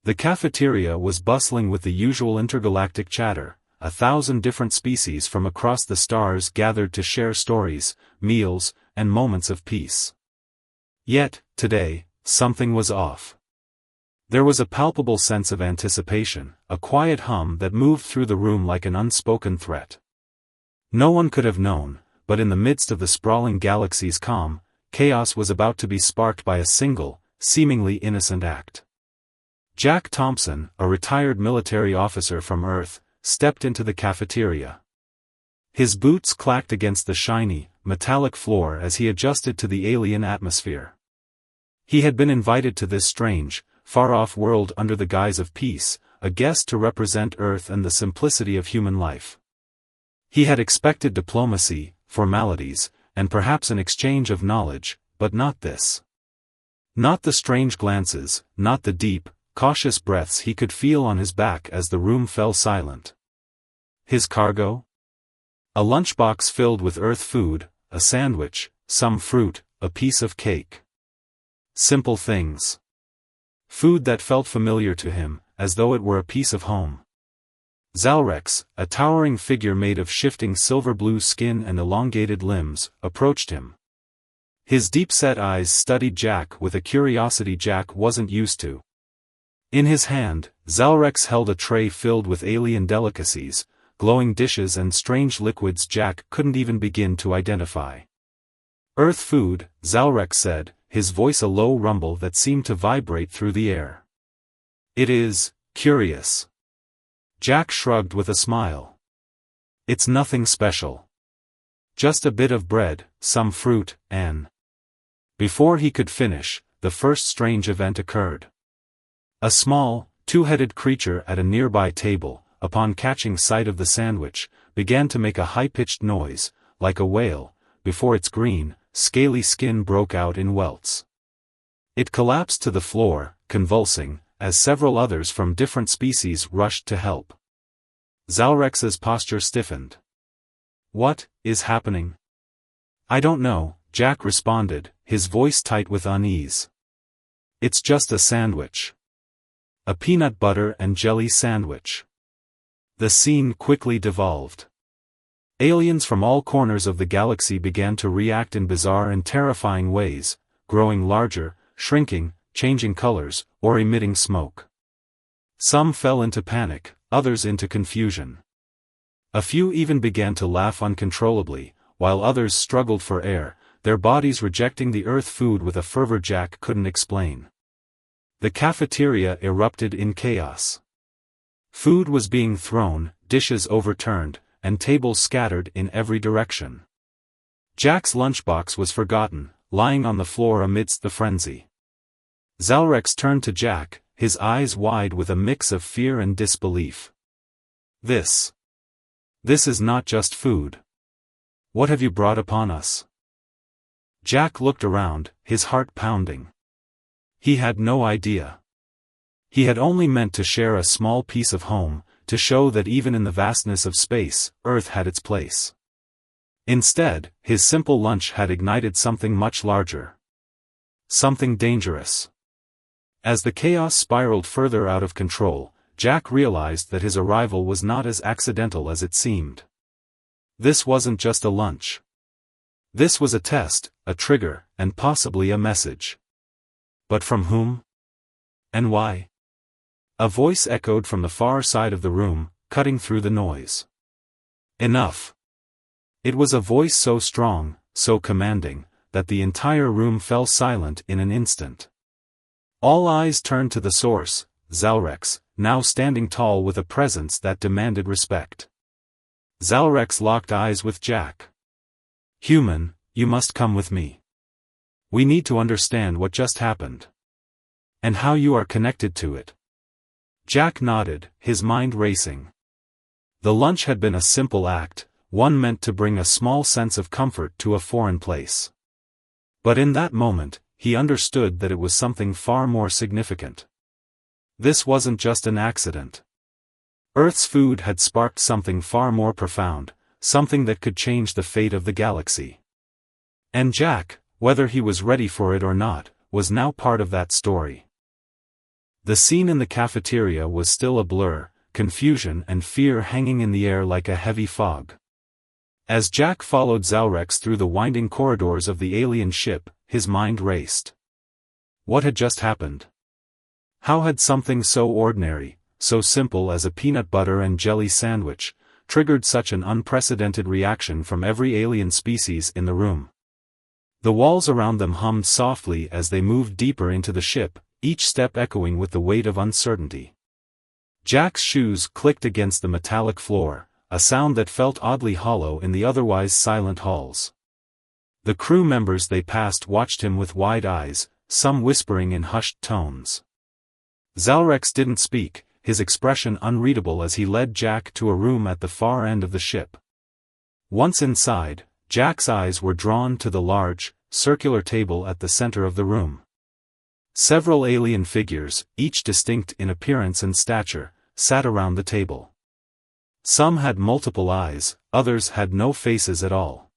The cafeteria was bustling with the usual intergalactic chatter, 1,000 different species from across the stars gathered to share stories, meals, and moments of peace. Yet, today, something was off. There was a palpable sense of anticipation, a quiet hum that moved through the room like an unspoken threat. No one could have known, but in the midst of the sprawling galaxy's calm, chaos was about to be sparked by a single, seemingly innocent act. Jack Thompson, a retired military officer from Earth, stepped into the cafeteria. His boots clacked against the shiny, metallic floor as he adjusted to the alien atmosphere. He had been invited to this strange, far-off world under the guise of peace, a guest to represent Earth and the simplicity of human life. He had expected diplomacy, formalities, and perhaps an exchange of knowledge, but not this. Not the strange glances, not the deep, cautious breaths he could feel on his back as the room fell silent. His cargo? A lunchbox filled with Earth food, a sandwich, some fruit, a piece of cake. Simple things. Food that felt familiar to him, as though it were a piece of home. Zalrex, a towering figure made of shifting silver-blue skin and elongated limbs, approached him. His deep-set eyes studied Jack with a curiosity Jack wasn't used to. In his hand, Zalrex held a tray filled with alien delicacies, glowing dishes and strange liquids Jack couldn't even begin to identify. Earth food, Zalrex said, his voice a low rumble that seemed to vibrate through the air. It is, curious. Jack shrugged with a smile. It's nothing special. Just a bit of bread, some fruit, and... Before he could finish, the first strange event occurred. A small, two-headed creature at a nearby table, upon catching sight of the sandwich, began to make a high-pitched noise, like a whale, before its green, scaly skin broke out in welts. It collapsed to the floor, convulsing, as several others from different species rushed to help. Zalrex's posture stiffened. What is happening? I don't know, Jack responded, his voice tight with unease. It's just a sandwich. A peanut butter and jelly sandwich. The scene quickly devolved. Aliens from all corners of the galaxy began to react in bizarre and terrifying ways, growing larger, shrinking, changing colors, or emitting smoke. Some fell into panic, others into confusion. A few even began to laugh uncontrollably, while others struggled for air, their bodies rejecting the Earth food with a fervor Jack couldn't explain. The cafeteria erupted in chaos. Food was being thrown, dishes overturned, and tables scattered in every direction. Jack's lunchbox was forgotten, lying on the floor amidst the frenzy. Zalrex turned to Jack, his eyes wide with a mix of fear and disbelief. This is not just food. What have you brought upon us? Jack looked around, his heart pounding. He had no idea. He had only meant to share a small piece of home, to show that even in the vastness of space, Earth had its place. Instead, his simple lunch had ignited something much larger. Something dangerous. As the chaos spiraled further out of control, Jack realized that his arrival was not as accidental as it seemed. This wasn't just a lunch. This was a test, a trigger, and possibly a message. But from whom? And why? A voice echoed from the far side of the room, cutting through the noise. Enough. It was a voice so strong, so commanding, that the entire room fell silent in an instant. All eyes turned to the source, Zalrex, now standing tall with a presence that demanded respect. Zalrex locked eyes with Jack. Human, you must come with me. We need to understand what just happened. And how you are connected to it. Jack nodded, his mind racing. The lunch had been a simple act, one meant to bring a small sense of comfort to a foreign place. But in that moment, he understood that it was something far more significant. This wasn't just an accident. Earth's food had sparked something far more profound, something that could change the fate of the galaxy. And Jack, whether he was ready for it or not, was now part of that story. The scene in the cafeteria was still a blur, confusion and fear hanging in the air like a heavy fog. As Jack followed Zalrex through the winding corridors of the alien ship, his mind raced. What had just happened? How had something so ordinary, so simple as a peanut butter and jelly sandwich, triggered such an unprecedented reaction from every alien species in the room? The walls around them hummed softly as they moved deeper into the ship, each step echoing with the weight of uncertainty. Jack's shoes clicked against the metallic floor, a sound that felt oddly hollow in the otherwise silent halls. The crew members they passed watched him with wide eyes, some whispering in hushed tones. Zalrex didn't speak, his expression unreadable as he led Jack to a room at the far end of the ship. Once inside, Jack's eyes were drawn to the large, circular table at the center of the room. Several alien figures, each distinct in appearance and stature, sat around the table. Some had multiple eyes, others had no faces at all.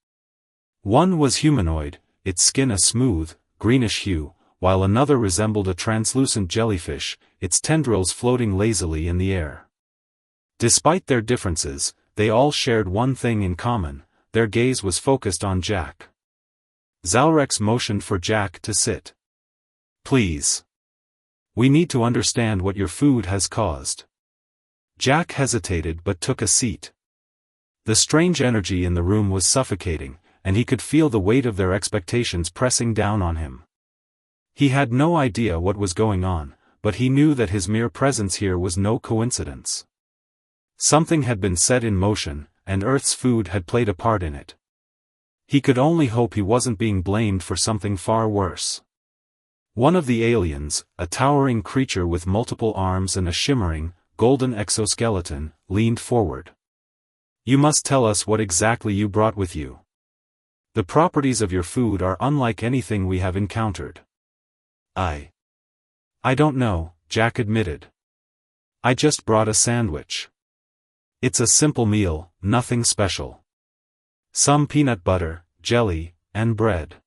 One was humanoid, its skin a smooth, greenish hue, while another resembled a translucent jellyfish, its tendrils floating lazily in the air. Despite their differences, they all shared one thing in common: their gaze was focused on Jack. Zalrex motioned for Jack to sit. "Please. We need to understand what your food has caused." Jack hesitated but took a seat. The strange energy in the room was suffocating, and he could feel the weight of their expectations pressing down on him. He had no idea what was going on, but he knew that his mere presence here was no coincidence. Something had been set in motion, and Earth's food had played a part in it. He could only hope he wasn't being blamed for something far worse. One of the aliens, a towering creature with multiple arms and a shimmering, golden exoskeleton, leaned forward. "You must tell us what exactly you brought with you. The properties of your food are unlike anything we have encountered." I don't know," Jack admitted. "I just brought a sandwich. It's a simple meal, nothing special. Some peanut butter, jelly, and bread."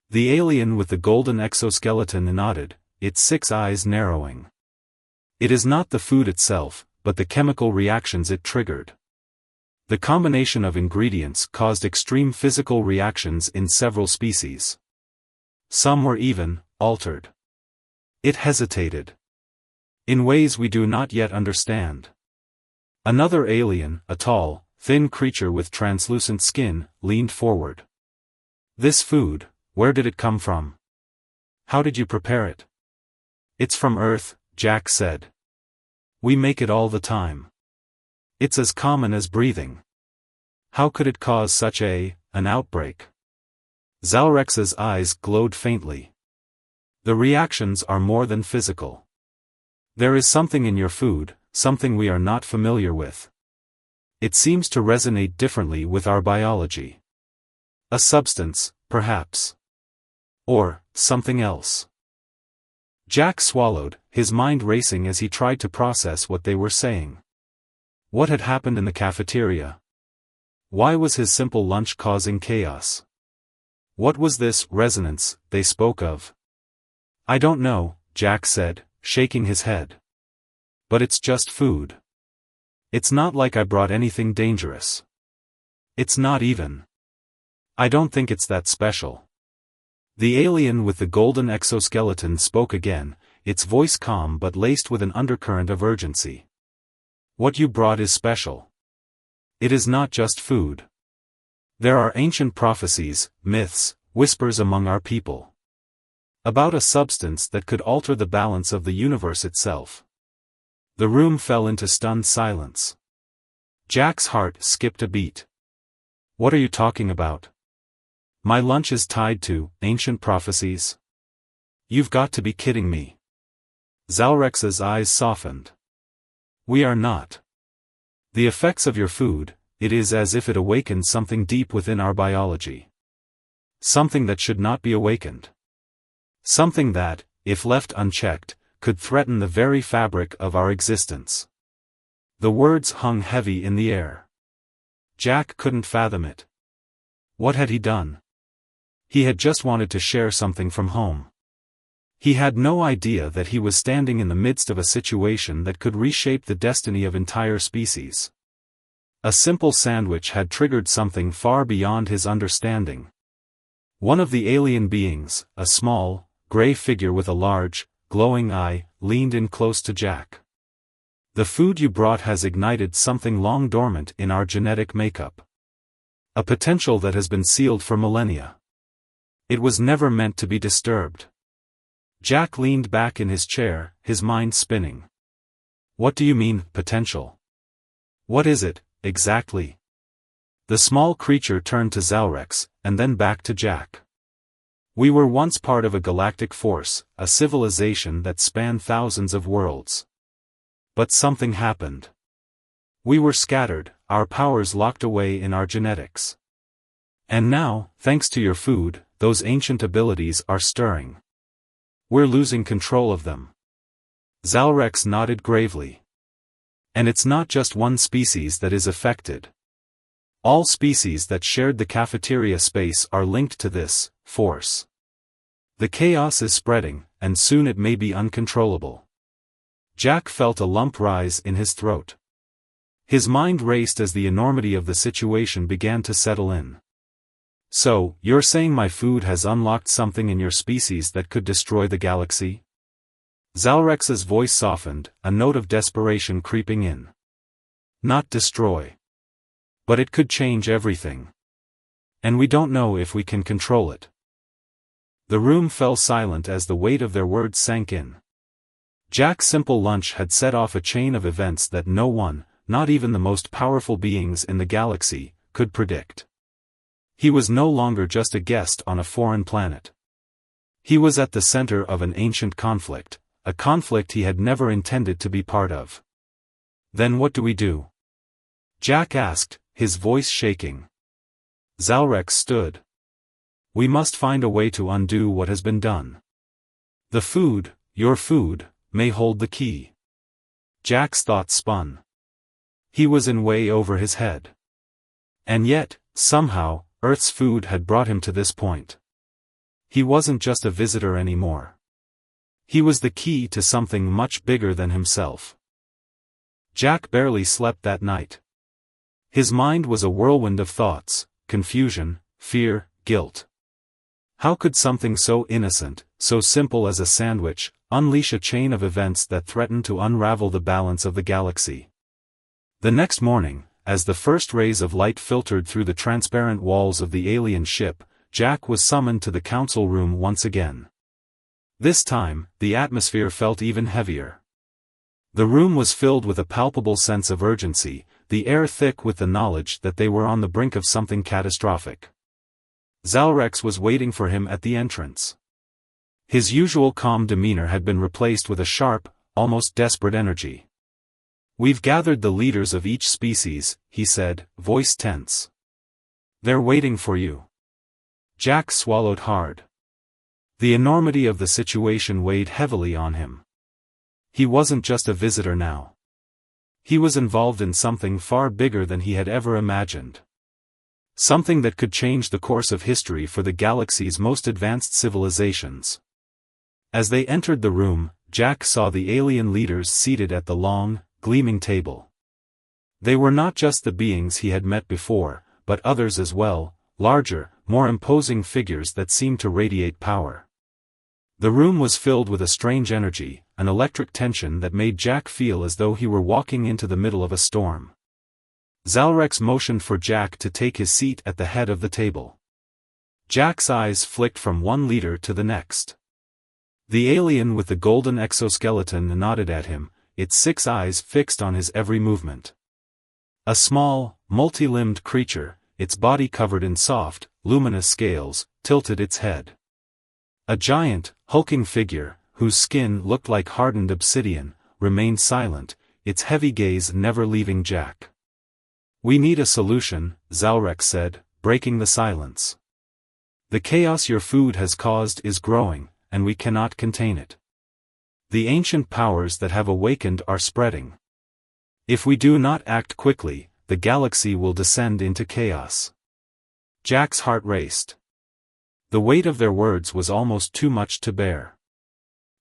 The alien with the golden exoskeleton nodded, its 6 eyes narrowing. "It is not the food itself, but the chemical reactions it triggered. The combination of ingredients caused extreme physical reactions in several species. Some were even altered." It hesitated. "In ways we do not yet understand." Another alien, a tall, thin creature with translucent skin, leaned forward. "This food, where did it come from? How did you prepare it?" "It's from Earth," Jack said. "We make it all the time. It's as common as breathing. How could it cause such an outbreak?" Zalrex's eyes glowed faintly. "The reactions are more than physical. There is something in your food, something we are not familiar with. It seems to resonate differently with our biology. A substance, perhaps. Or something else." Jack swallowed, his mind racing as he tried to process what they were saying. What had happened in the cafeteria? Why was his simple lunch causing chaos? What was this resonance they spoke of? "I don't know," Jack said, shaking his head. "But it's just food. It's not like I brought anything dangerous. It's not even. I don't think it's that special." The alien with the golden exoskeleton spoke again, its voice calm but laced with an undercurrent of urgency. "What you brought is special. It is not just food. There are ancient prophecies, myths, whispers among our people. About a substance that could alter the balance of the universe itself." The room fell into stunned silence. Jack's heart skipped a beat. "What are you talking about? My lunch is tied to ancient prophecies? You've got to be kidding me." Zalrex's eyes softened. "We are not. The effects of your food, it is as if it awakened something deep within our biology. Something that should not be awakened. Something that, if left unchecked, could threaten the very fabric of our existence." The words hung heavy in the air. Jack couldn't fathom it. What had he done? He had just wanted to share something from home. He had no idea that he was standing in the midst of a situation that could reshape the destiny of entire species. A simple sandwich had triggered something far beyond his understanding. One of the alien beings, a small, gray figure with a large, glowing eye, leaned in close to Jack. "The food you brought has ignited something long dormant in our genetic makeup. A potential that has been sealed for millennia. It was never meant to be disturbed." Jack leaned back in his chair, his mind spinning. "What do you mean, potential? What is it, exactly?" The small creature turned to Zalrex, and then back to Jack. "We were once part of a galactic force, a civilization that spanned thousands of worlds. But something happened. We were scattered, our powers locked away in our genetics. And now, thanks to your food, those ancient abilities are stirring. We're losing control of them." Zalrex nodded gravely. "And it's not just one species that is affected. All species that shared the cafeteria space are linked to this force. The chaos is spreading, and soon it may be uncontrollable." Jack felt a lump rise in his throat. His mind raced as the enormity of the situation began to settle in. "So, you're saying my food has unlocked something in your species that could destroy the galaxy?" Zalrex's voice softened, a note of desperation creeping in. "Not destroy. But it could change everything. And we don't know if we can control it." The room fell silent as the weight of their words sank in. Jack's simple lunch had set off a chain of events that no one, not even the most powerful beings in the galaxy, could predict. He was no longer just a guest on a foreign planet. He was at the center of an ancient conflict, a conflict he had never intended to be part of. "Then what do we do?" Jack asked, his voice shaking. Zalrex stood. "We must find a way to undo what has been done. The food, your food, may hold the key." Jack's thoughts spun. He was in way over his head. And yet, somehow, Earth's food had brought him to this point. He wasn't just a visitor anymore. He was the key to something much bigger than himself. Jack barely slept that night. His mind was a whirlwind of thoughts, confusion, fear, guilt. How could something so innocent, so simple as a sandwich, unleash a chain of events that threatened to unravel the balance of the galaxy? The next morning, as the first rays of light filtered through the transparent walls of the alien ship, Jack was summoned to the council room once again. This time, the atmosphere felt even heavier. The room was filled with a palpable sense of urgency, the air thick with the knowledge that they were on the brink of something catastrophic. Zalrex was waiting for him at the entrance. His usual calm demeanor had been replaced with a sharp, almost desperate energy. "We've gathered the leaders of each species," he said, voice tense. "They're waiting for you." Jack swallowed hard. The enormity of the situation weighed heavily on him. He wasn't just a visitor now. He was involved in something far bigger than he had ever imagined. Something that could change the course of history for the galaxy's most advanced civilizations. As they entered the room, Jack saw the alien leaders seated at the long, gleaming table. They were not just the beings he had met before, but others as well, larger, more imposing figures that seemed to radiate power. The room was filled with a strange energy, an electric tension that made Jack feel as though he were walking into the middle of a storm. Zalrex motioned for Jack to take his seat at the head of the table. Jack's eyes flicked from one leader to the next. The alien with the golden exoskeleton nodded at him, its 6 eyes fixed on his every movement. A small, multi-limbed creature, its body covered in soft, luminous scales, tilted its head. A giant, hulking figure, whose skin looked like hardened obsidian, remained silent, its heavy gaze never leaving Jack. "We need a solution," Zalrex said, breaking the silence. "The chaos your food has caused is growing, and we cannot contain it. The ancient powers that have awakened are spreading. If we do not act quickly, the galaxy will descend into chaos." Jack's heart raced. The weight of their words was almost too much to bear.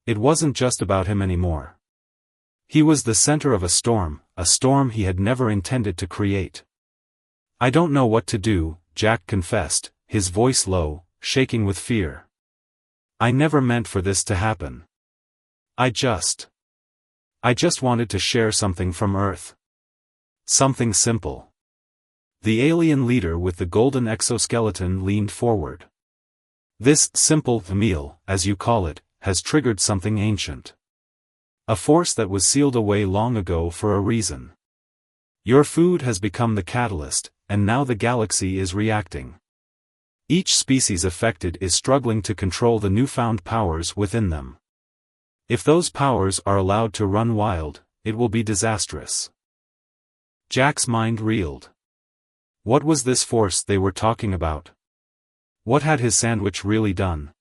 It wasn't just about him anymore. He was the center of a storm he had never intended to create. "I don't know what to do," Jack confessed, his voice low, shaking with fear. "I never meant for this to happen. I just wanted to share something from Earth. Something simple." The alien leader with the golden exoskeleton leaned forward. "This simple meal, as you call it, has triggered something ancient. A force that was sealed away long ago for a reason. Your food has become the catalyst, and now the galaxy is reacting. Each species affected is struggling to control the newfound powers within them. If those powers are allowed to run wild, it will be disastrous." Jack's mind reeled. What was this force they were talking about? What had his sandwich really done?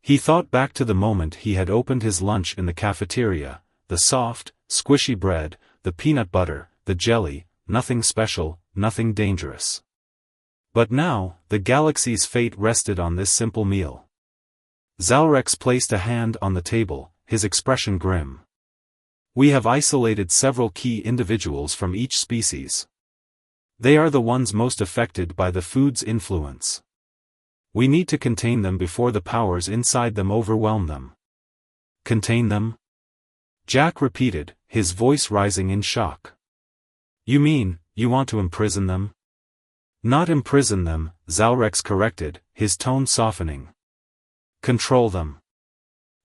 He thought back to the moment he had opened his lunch in the cafeteria, the soft, squishy bread, the peanut butter, the jelly, nothing special, nothing dangerous. But now, the galaxy's fate rested on this simple meal. Zalrex placed a hand on the table, his expression grim. "We have isolated several key individuals from each species. They are the ones most affected by the food's influence. We need to contain them before the powers inside them overwhelm them." "Contain them?" Jack repeated, his voice rising in shock. "You mean, you want to imprison them?" "Not imprison them," Zalrex corrected, his tone softening. "Control them.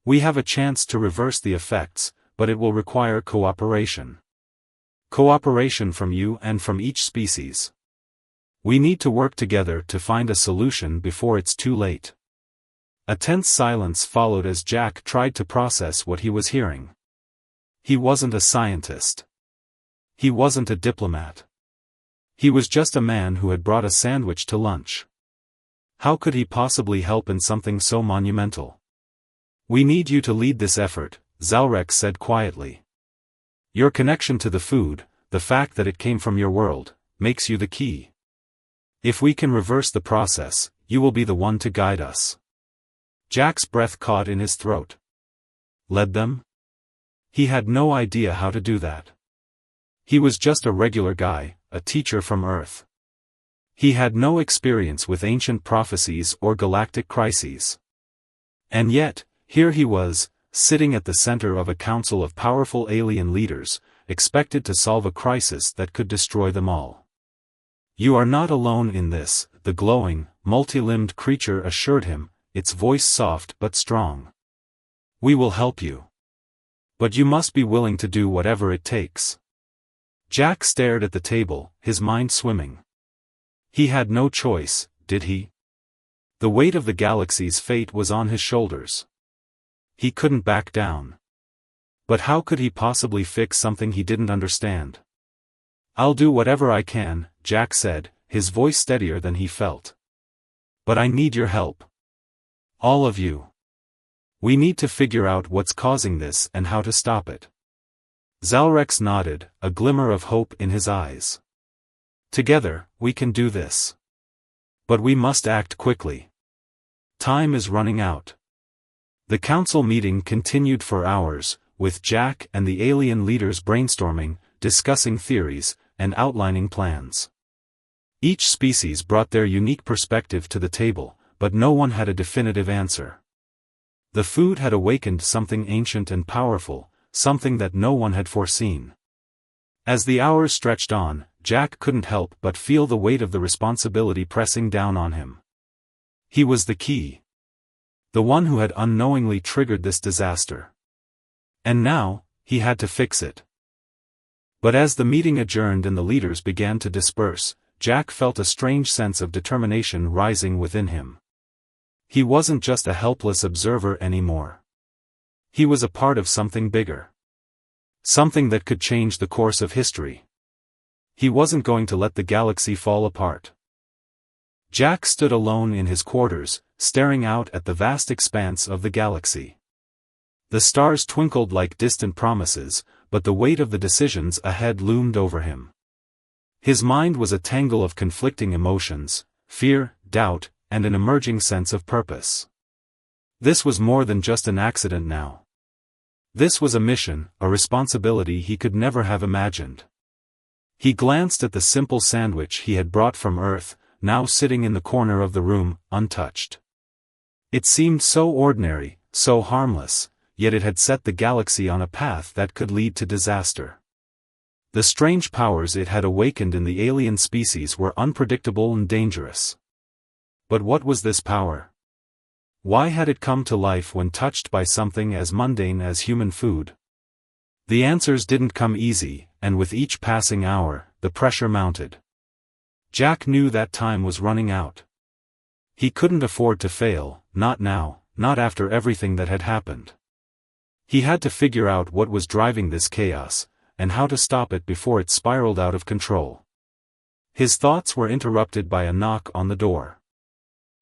We have a chance to reverse the effects, but it will require cooperation. Cooperation from you and from each species. We need to work together to find a solution before it's too late." A tense silence followed as Jack tried to process what he was hearing. He wasn't a scientist. He wasn't a diplomat. He was just a man who had brought a sandwich to lunch. How could he possibly help in something so monumental? "We need you to lead this effort," Zalrex said quietly. "Your connection to the food, the fact that it came from your world, makes you the key. If we can reverse the process, you will be the one to guide us." Jack's breath caught in his throat. Led them? He had no idea how to do that. He was just a regular guy, a teacher from Earth. He had no experience with ancient prophecies or galactic crises. And yet, here he was, sitting at the center of a council of powerful alien leaders, expected to solve a crisis that could destroy them all. "You are not alone in this," the glowing, multi-limbed creature assured him, its voice soft but strong. "We will help you. But you must be willing to do whatever it takes." Jack stared at the table, his mind swimming. He had no choice, did he? The weight of the galaxy's fate was on his shoulders. He couldn't back down. But how could he possibly fix something he didn't understand? "I'll do whatever I can," Jack said, his voice steadier than he felt. "But I need your help. All of you. We need to figure out what's causing this and how to stop it." Zalrex nodded, a glimmer of hope in his eyes. "Together, we can do this. But we must act quickly. Time is running out." The council meeting continued for hours, with Jack and the alien leaders brainstorming, discussing theories, and outlining plans. Each species brought their unique perspective to the table, but no one had a definitive answer. The food had awakened something ancient and powerful, something that no one had foreseen. As the hours stretched on, Jack couldn't help but feel the weight of the responsibility pressing down on him. He was the key. The one who had unknowingly triggered this disaster. And now, he had to fix it. But as the meeting adjourned and the leaders began to disperse, Jack felt a strange sense of determination rising within him. He wasn't just a helpless observer anymore. He was a part of something bigger. Something that could change the course of history. He wasn't going to let the galaxy fall apart. Jack stood alone in his quarters, staring out at the vast expanse of the galaxy. The stars twinkled like distant promises, but the weight of the decisions ahead loomed over him. His mind was a tangle of conflicting emotions, fear, doubt, and an emerging sense of purpose. This was more than just an accident now. This was a mission, a responsibility he could never have imagined. He glanced at the simple sandwich he had brought from Earth, now sitting in the corner of the room, untouched. It seemed so ordinary, so harmless, yet it had set the galaxy on a path that could lead to disaster. The strange powers it had awakened in the alien species were unpredictable and dangerous. But what was this power? Why had it come to life when touched by something as mundane as human food? The answers didn't come easy, and with each passing hour, the pressure mounted. Jack knew that time was running out. He couldn't afford to fail, not now, not after everything that had happened. He had to figure out what was driving this chaos, and how to stop it before it spiraled out of control. His thoughts were interrupted by a knock on the door.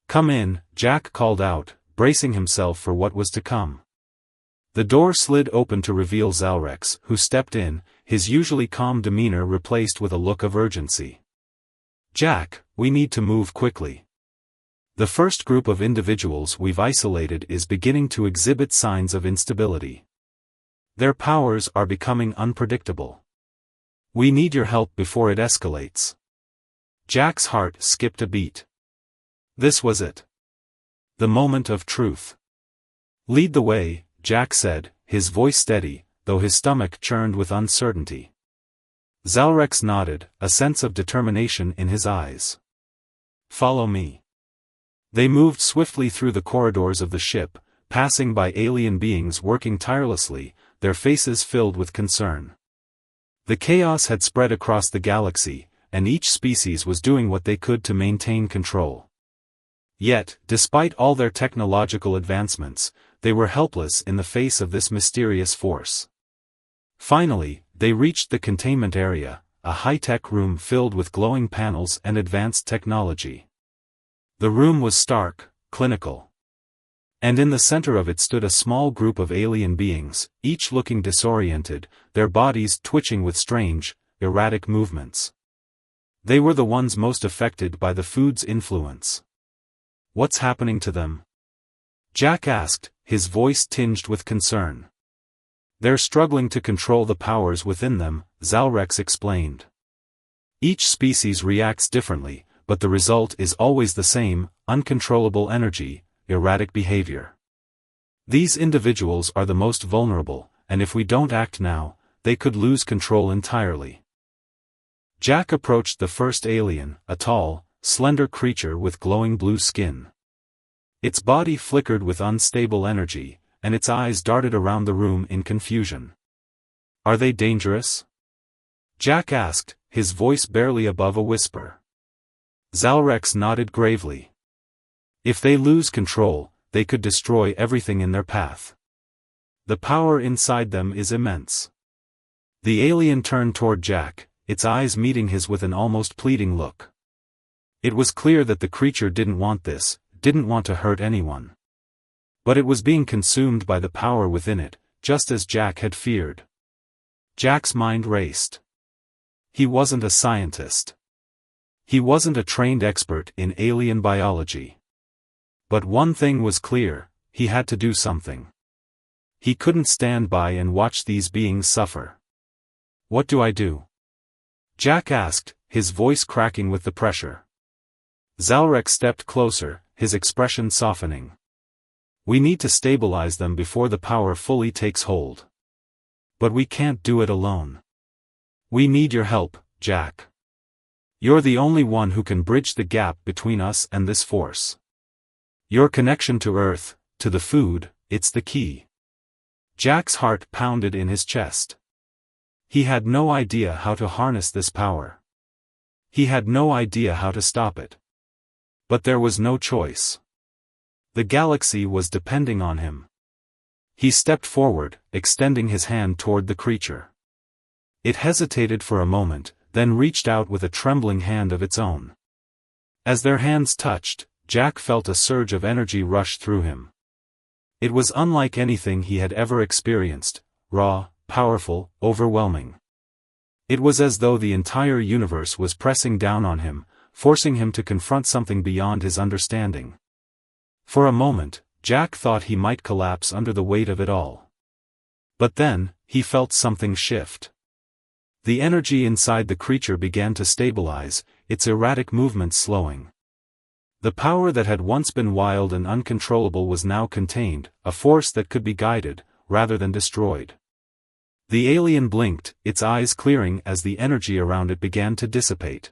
"Come in," Jack called out, bracing himself for what was to come. The door slid open to reveal Zalrex, who stepped in, his usually calm demeanor replaced with a look of urgency. "Jack, we need to move quickly. The first group of individuals we've isolated is beginning to exhibit signs of instability. Their powers are becoming unpredictable. We need your help before it escalates." Jack's heart skipped a beat. This was it. The moment of truth. "Lead the way," Jack said, his voice steady, though his stomach churned with uncertainty. Zalrex nodded, a sense of determination in his eyes. "Follow me." They moved swiftly through the corridors of the ship, passing by alien beings working tirelessly, their faces filled with concern. The chaos had spread across the galaxy, and each species was doing what they could to maintain control. Yet, despite all their technological advancements, they were helpless in the face of this mysterious force. Finally, they reached the containment area, a high-tech room filled with glowing panels and advanced technology. The room was stark, clinical. And in the center of it stood a small group of alien beings, each looking disoriented, their bodies twitching with strange, erratic movements. They were the ones most affected by the food's influence. "What's happening to them?" Jack asked, his voice tinged with concern. "They're struggling to control the powers within them," Zalrex explained. "Each species reacts differently, but the result is always the same: uncontrollable energy, erratic behavior. These individuals are the most vulnerable, and if we don't act now, they could lose control entirely." Jack approached the first alien, a tall, slender creature with glowing blue skin. Its body flickered with unstable energy, and its eyes darted around the room in confusion. "Are they dangerous?" Jack asked, his voice barely above a whisper. Zalrex nodded gravely. "If they lose control, they could destroy everything in their path. The power inside them is immense." The alien turned toward Jack, its eyes meeting his with an almost pleading look. It was clear that the creature didn't want this, didn't want to hurt anyone. But it was being consumed by the power within it, just as Jack had feared. Jack's mind raced. He wasn't a scientist. He wasn't a trained expert in alien biology. But one thing was clear: he had to do something. He couldn't stand by and watch these beings suffer. "What do I do?" Jack asked, his voice cracking with the pressure. Zalrex stepped closer, his expression softening. "We need to stabilize them before the power fully takes hold. But we can't do it alone. We need your help, Jack. You're the only one who can bridge the gap between us and this force. Your connection to Earth, to the food, it's the key." Jack's heart pounded in his chest. He had no idea how to harness this power. He had no idea how to stop it. But there was no choice. The galaxy was depending on him. He stepped forward, extending his hand toward the creature. It hesitated for a moment, then reached out with a trembling hand of its own. As their hands touched, Jack felt a surge of energy rush through him. It was unlike anything he had ever experienced: raw, powerful, overwhelming. It was as though the entire universe was pressing down on him, forcing him to confront something beyond his understanding. For a moment, Jack thought he might collapse under the weight of it all. But then, he felt something shift. The energy inside the creature began to stabilize, its erratic movements slowing. The power that had once been wild and uncontrollable was now contained, a force that could be guided, rather than destroyed. The alien blinked, its eyes clearing as the energy around it began to dissipate.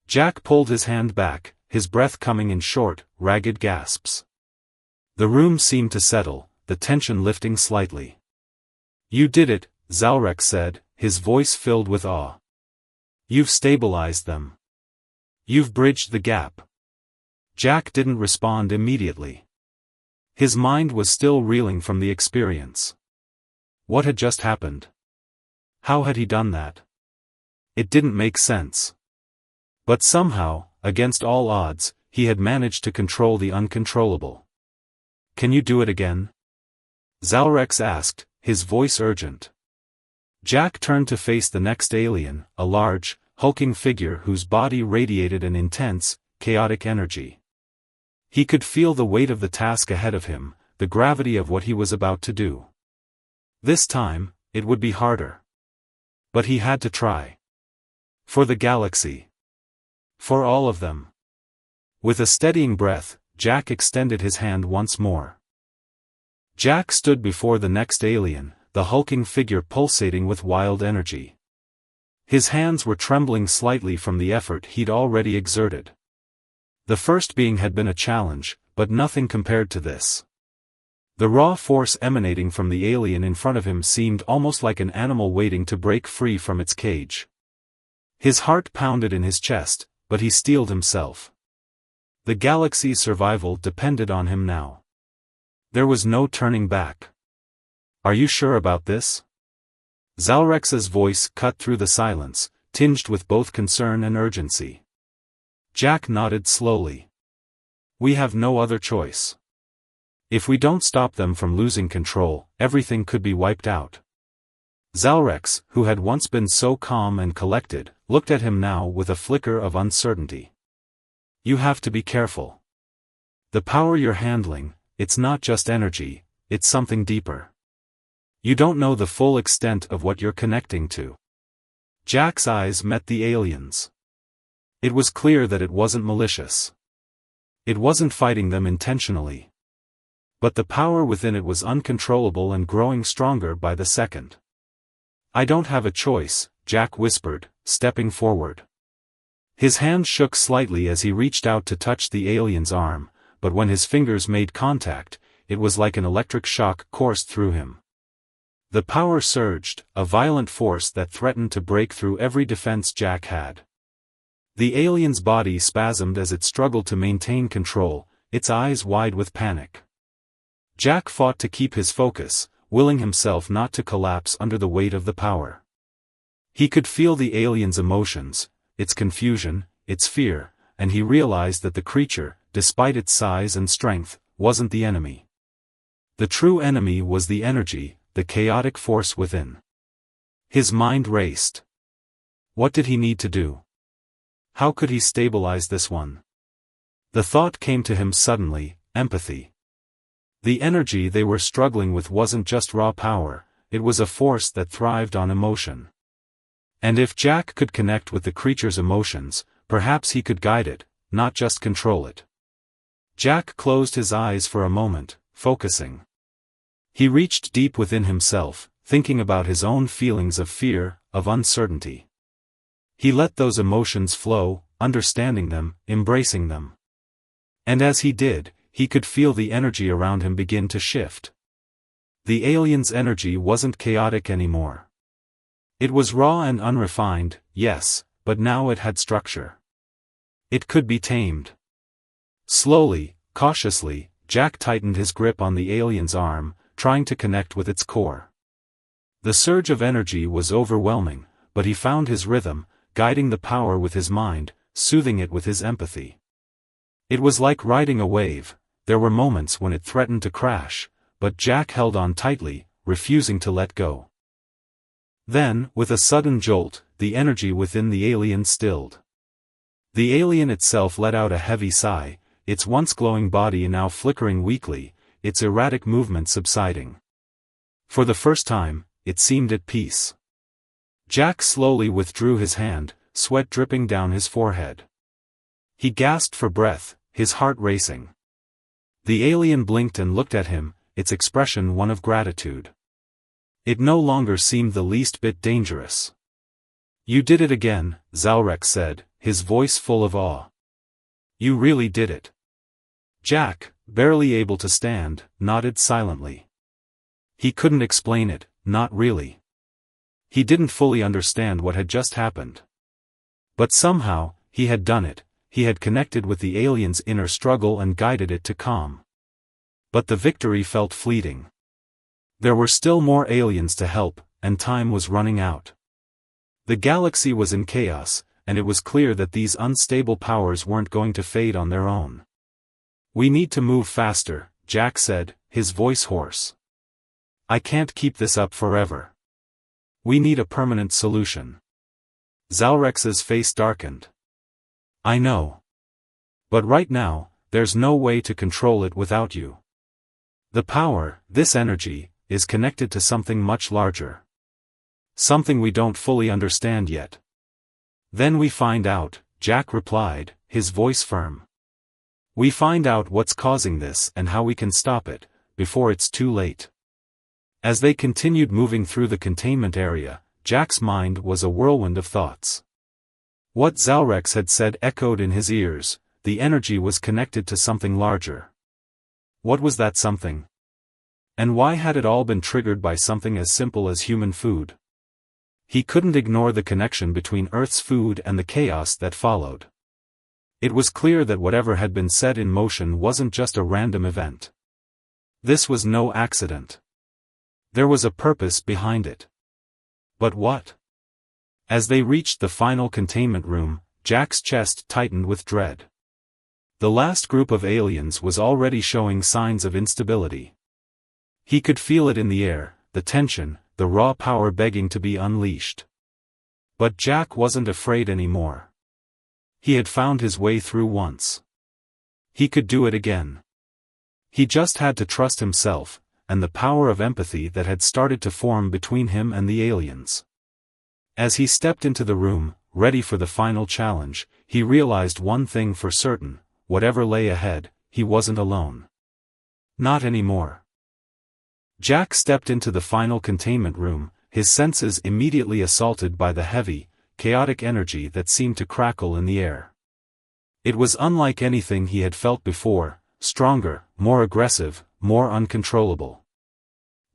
Jack pulled his hand back, his breath coming in short, ragged gasps. The room seemed to settle, the tension lifting slightly. "You did it," Zalrex said, his voice filled with awe. "You've stabilized them. You've bridged the gap." Jack didn't respond immediately. His mind was still reeling from the experience. What had just happened? How had he done that? It didn't make sense. But somehow, against all odds, he had managed to control the uncontrollable. "Can you do it again?" Zalrex asked, his voice urgent. Jack turned to face the next alien, a large, hulking figure whose body radiated an intense, chaotic energy. He could feel the weight of the task ahead of him, the gravity of what he was about to do. This time, it would be harder. But he had to try. For the galaxy. For all of them. With a steadying breath, Jack extended his hand once more. Jack stood before the next alien, the hulking figure pulsating with wild energy. His hands were trembling slightly from the effort he'd already exerted. The first being had been a challenge, but nothing compared to this. The raw force emanating from the alien in front of him seemed almost like an animal waiting to break free from its cage. His heart pounded in his chest, but he steeled himself. The galaxy's survival depended on him now. There was no turning back. "Are you sure about this?" Zalrex's voice cut through the silence, tinged with both concern and urgency. Jack nodded slowly. "We have no other choice. If we don't stop them from losing control, everything could be wiped out." Zalrex, who had once been so calm and collected, looked at him now with a flicker of uncertainty. "You have to be careful. The power you're handling, it's not just energy, it's something deeper. You don't know the full extent of what you're connecting to." Jack's eyes met the aliens. It was clear that it wasn't malicious. It wasn't fighting them intentionally. But the power within it was uncontrollable and growing stronger by the second. "I don't have a choice," Jack whispered, stepping forward. His hand shook slightly as he reached out to touch the alien's arm, but when his fingers made contact, it was like an electric shock coursed through him. The power surged, a violent force that threatened to break through every defense Jack had. The alien's body spasmed as it struggled to maintain control, its eyes wide with panic. Jack fought to keep his focus, willing himself not to collapse under the weight of the power. He could feel the alien's emotions, its confusion, its fear, and he realized that the creature, despite its size and strength, wasn't the enemy. The true enemy was the energy, the chaotic force within. His mind raced. What did he need to do? How could he stabilize this one? The thought came to him suddenly: empathy. The energy they were struggling with wasn't just raw power, it was a force that thrived on emotion. And if Jack could connect with the creature's emotions, perhaps he could guide it, not just control it. Jack closed his eyes for a moment, focusing. He reached deep within himself, thinking about his own feelings of fear, of uncertainty. He let those emotions flow, understanding them, embracing them. And as he did, he could feel the energy around him begin to shift. The alien's energy wasn't chaotic anymore. It was raw and unrefined, yes, but now it had structure. It could be tamed. Slowly, cautiously, Jack tightened his grip on the alien's arm, trying to connect with its core. The surge of energy was overwhelming, but he found his rhythm, guiding the power with his mind, soothing it with his empathy. It was like riding a wave. There were moments when it threatened to crash, but Jack held on tightly, refusing to let go. Then, with a sudden jolt, the energy within the alien stilled. The alien itself let out a heavy sigh, its once glowing body now flickering weakly, its erratic movement subsiding. For the first time, it seemed at peace. Jack slowly withdrew his hand, sweat dripping down his forehead. He gasped for breath, his heart racing. The alien blinked and looked at him, its expression one of gratitude. It no longer seemed the least bit dangerous. "You did it again," Zalrex said, his voice full of awe. "You really did it." Jack, barely able to stand, nodded silently. He couldn't explain it, not really. He didn't fully understand what had just happened. But somehow, he had done it, he had connected with the alien's inner struggle and guided it to calm. But the victory felt fleeting. There were still more aliens to help, and time was running out. The galaxy was in chaos, and it was clear that these unstable powers weren't going to fade on their own. "We need to move faster," Jack said, his voice hoarse. "I can't keep this up forever. We need a permanent solution." Zalrex's face darkened. "I know. But right now, there's no way to control it without you. The power, this energy, is connected to something much larger. Something we don't fully understand yet." "Then we find out," Jack replied, his voice firm. "We find out what's causing this and how we can stop it, before it's too late." As they continued moving through the containment area, Jack's mind was a whirlwind of thoughts. What Zalrex had said echoed in his ears, the energy was connected to something larger. What was that something? And why had it all been triggered by something as simple as human food? He couldn't ignore the connection between Earth's food and the chaos that followed. It was clear that whatever had been set in motion wasn't just a random event. This was no accident. There was a purpose behind it. But what? As they reached the final containment room, Jack's chest tightened with dread. The last group of aliens was already showing signs of instability. He could feel it in the air, the tension, the raw power begging to be unleashed. But Jack wasn't afraid anymore. He had found his way through once. He could do it again. He just had to trust himself, and the power of empathy that had started to form between him and the aliens. As he stepped into the room, ready for the final challenge, he realized one thing for certain: whatever lay ahead, he wasn't alone. Not anymore. Jack stepped into the final containment room, his senses immediately assaulted by the heavy, chaotic energy that seemed to crackle in the air. It was unlike anything he had felt before, stronger, more aggressive, more uncontrollable.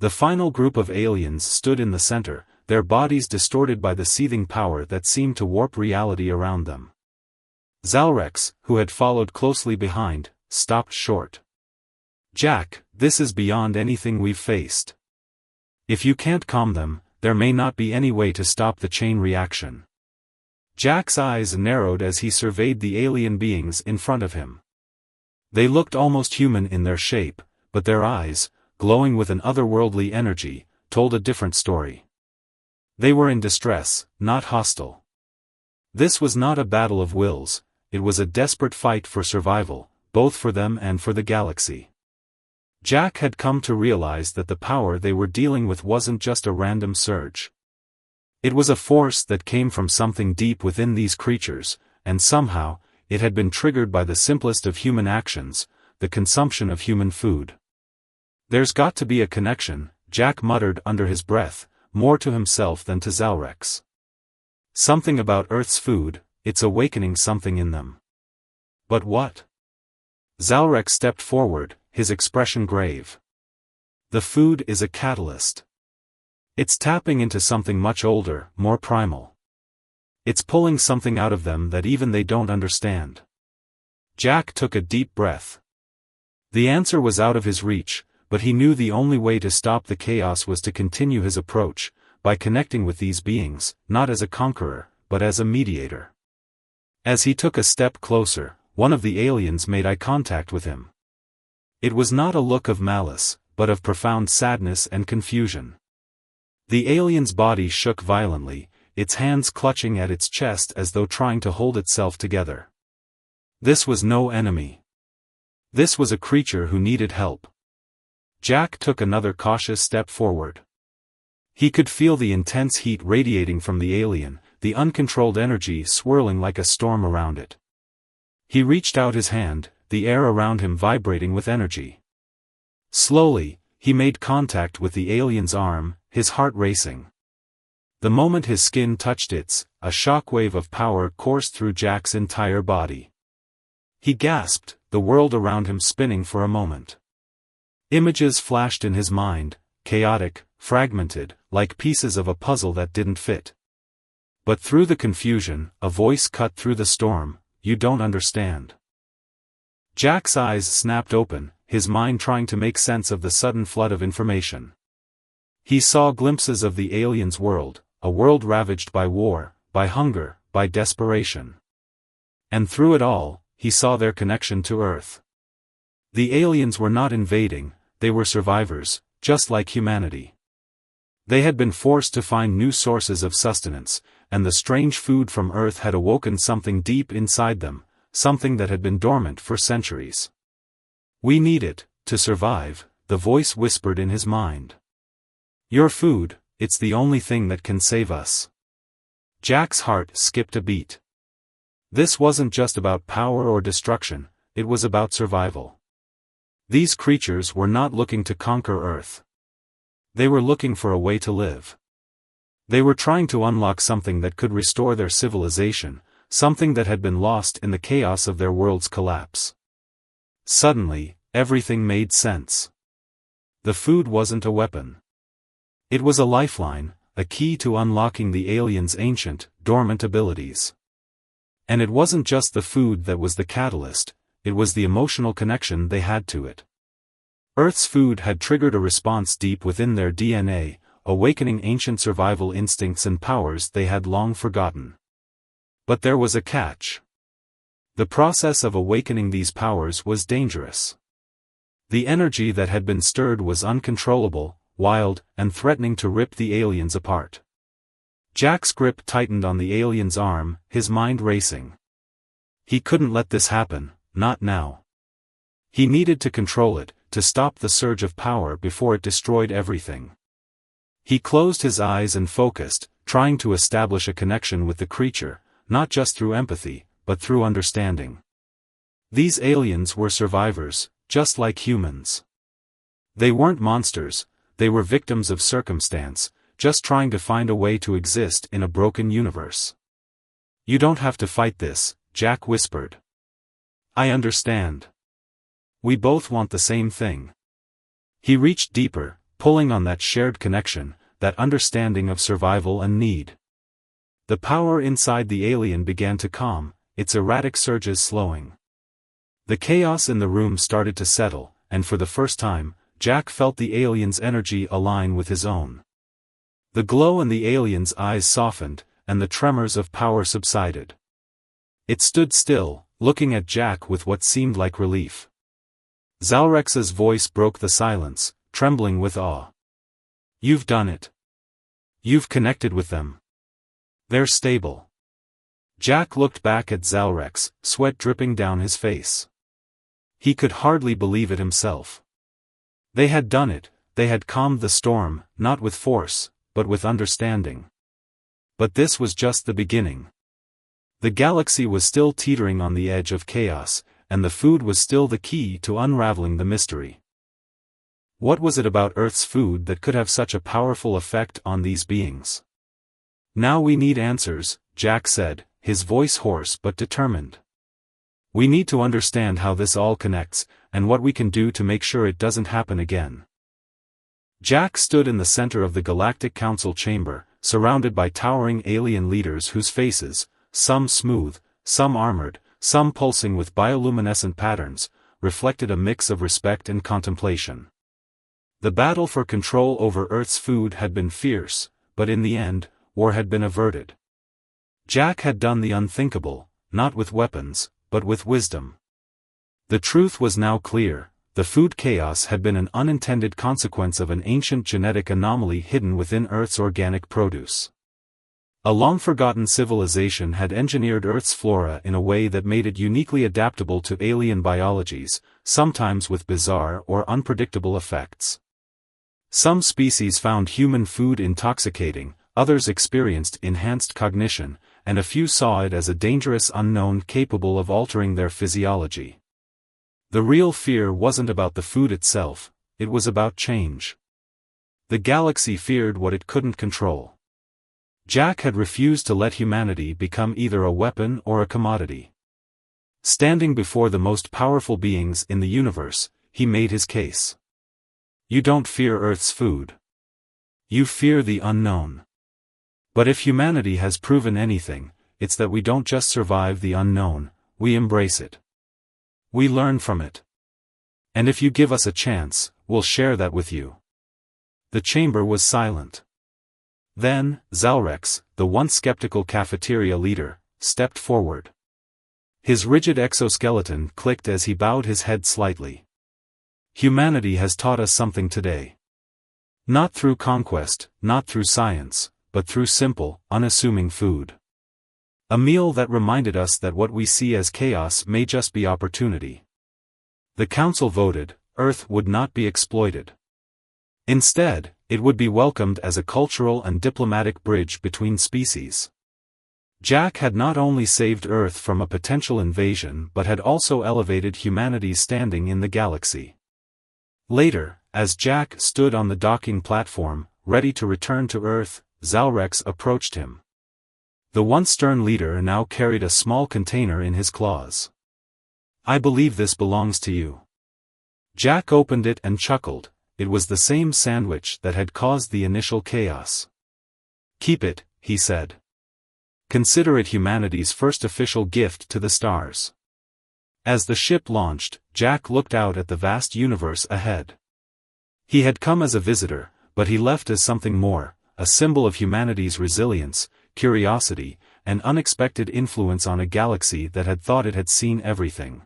The final group of aliens stood in the center, their bodies distorted by the seething power that seemed to warp reality around them. Zalrex, who had followed closely behind, stopped short. "Jack, this is beyond anything we've faced. If you can't calm them, there may not be any way to stop the chain reaction." Jack's eyes narrowed as he surveyed the alien beings in front of him. They looked almost human in their shape, but their eyes, glowing with an otherworldly energy, told a different story. They were in distress, not hostile. This was not a battle of wills, it was a desperate fight for survival, both for them and for the galaxy. Jack had come to realize that the power they were dealing with wasn't just a random surge. It was a force that came from something deep within these creatures, and somehow, it had been triggered by the simplest of human actions, the consumption of human food. "There's got to be a connection," Jack muttered under his breath, more to himself than to Zalrex. "Something about Earth's food, it's awakening something in them." "But what?" Zalrex stepped forward, his expression grave. "The food is a catalyst. It's tapping into something much older, more primal. It's pulling something out of them that even they don't understand." Jack took a deep breath. The answer was out of his reach, but he knew the only way to stop the chaos was to continue his approach, by connecting with these beings, not as a conqueror, but as a mediator. As he took a step closer, one of the aliens made eye contact with him. It was not a look of malice, but of profound sadness and confusion. The alien's body shook violently, its hands clutching at its chest as though trying to hold itself together. This was no enemy. This was a creature who needed help. Jack took another cautious step forward. He could feel the intense heat radiating from the alien, the uncontrolled energy swirling like a storm around it. He reached out his hand, the air around him vibrating with energy. Slowly, he made contact with the alien's arm, his heart racing. The moment his skin touched its, a shockwave of power coursed through Jack's entire body. He gasped, the world around him spinning for a moment. Images flashed in his mind, chaotic, fragmented, like pieces of a puzzle that didn't fit. But through the confusion, a voice cut through the storm, "You don't understand." Jack's eyes snapped open, his mind trying to make sense of the sudden flood of information. He saw glimpses of the alien's world, a world ravaged by war, by hunger, by desperation. And through it all, he saw their connection to Earth. The aliens were not invading, they were survivors, just like humanity. They had been forced to find new sources of sustenance, and the strange food from Earth had awoken something deep inside them, something that had been dormant for centuries. "We need it, to survive," the voice whispered in his mind. "Your food, it's the only thing that can save us." Jack's heart skipped a beat. This wasn't just about power or destruction, it was about survival. These creatures were not looking to conquer Earth. They were looking for a way to live. They were trying to unlock something that could restore their civilization, something that had been lost in the chaos of their world's collapse. Suddenly, everything made sense. The food wasn't a weapon. It was a lifeline, a key to unlocking the aliens' ancient, dormant abilities. And it wasn't just the food that was the catalyst, it was the emotional connection they had to it. Earth's food had triggered a response deep within their DNA, awakening ancient survival instincts and powers they had long forgotten. But there was a catch. The process of awakening these powers was dangerous. The energy that had been stirred was uncontrollable, wild, and threatening to rip the aliens apart. Jack's grip tightened on the alien's arm, his mind racing. He couldn't let this happen, not now. He needed to control it, to stop the surge of power before it destroyed everything. He closed his eyes and focused, trying to establish a connection with the creature, not just through empathy, but through understanding. These aliens were survivors, just like humans. They weren't monsters, they were victims of circumstance, just trying to find a way to exist in a broken universe. "You don't have to fight this," Jack whispered. "I understand. We both want the same thing." He reached deeper, pulling on that shared connection, that understanding of survival and need. The power inside the alien began to calm, its erratic surges slowing. The chaos in the room started to settle, and for the first time, Jack felt the alien's energy align with his own. The glow in the alien's eyes softened, and the tremors of power subsided. It stood still, looking at Jack with what seemed like relief. Zalrex's voice broke the silence, trembling with awe. "You've done it. You've connected with them. They're stable." Jack looked back at Zalrex, sweat dripping down his face. He could hardly believe it himself. They had done it, they had calmed the storm, not with force, but with understanding. But this was just the beginning. The galaxy was still teetering on the edge of chaos, and the food was still the key to unraveling the mystery. What was it about Earth's food that could have such a powerful effect on these beings? "Now we need answers," Jack said, his voice hoarse but determined. "We need to understand how this all connects, and what we can do to make sure it doesn't happen again." Jack stood in the center of the Galactic Council chamber, surrounded by towering alien leaders whose faces, some smooth, some armored, some pulsing with bioluminescent patterns, reflected a mix of respect and contemplation. The battle for control over Earth's food had been fierce, but in the end, war had been averted. Jack had done the unthinkable, not with weapons, but with wisdom. The truth was now clear, the food chaos had been an unintended consequence of an ancient genetic anomaly hidden within Earth's organic produce. A long-forgotten civilization had engineered Earth's flora in a way that made it uniquely adaptable to alien biologies, sometimes with bizarre or unpredictable effects. Some species found human food intoxicating, others experienced enhanced cognition, and a few saw it as a dangerous unknown capable of altering their physiology. The real fear wasn't about the food itself, it was about change. The galaxy feared what it couldn't control. Jack had refused to let humanity become either a weapon or a commodity. Standing before the most powerful beings in the universe, he made his case. You don't fear Earth's food. You fear the unknown. But if humanity has proven anything, it's that we don't just survive the unknown, we embrace it. We learn from it. And if you give us a chance, we'll share that with you. The chamber was silent. Then, Zalrex, the once skeptical cafeteria leader, stepped forward. His rigid exoskeleton clicked as he bowed his head slightly. Humanity has taught us something today. Not through conquest, not through science, but through simple, unassuming food. A meal that reminded us that what we see as chaos may just be opportunity. The council voted, Earth would not be exploited. Instead, it would be welcomed as a cultural and diplomatic bridge between species. Jack had not only saved Earth from a potential invasion but had also elevated humanity's standing in the galaxy. Later, as Jack stood on the docking platform, ready to return to Earth, Zalrex approached him. The once stern leader now carried a small container in his claws. I believe this belongs to you. Jack opened it and chuckled. It was the same sandwich that had caused the initial chaos. Keep it, he said. Consider it humanity's first official gift to the stars. As the ship launched, Jack looked out at the vast universe ahead. He had come as a visitor, but he left as something more, a symbol of humanity's resilience, curiosity, and unexpected influence on a galaxy that had thought it had seen everything.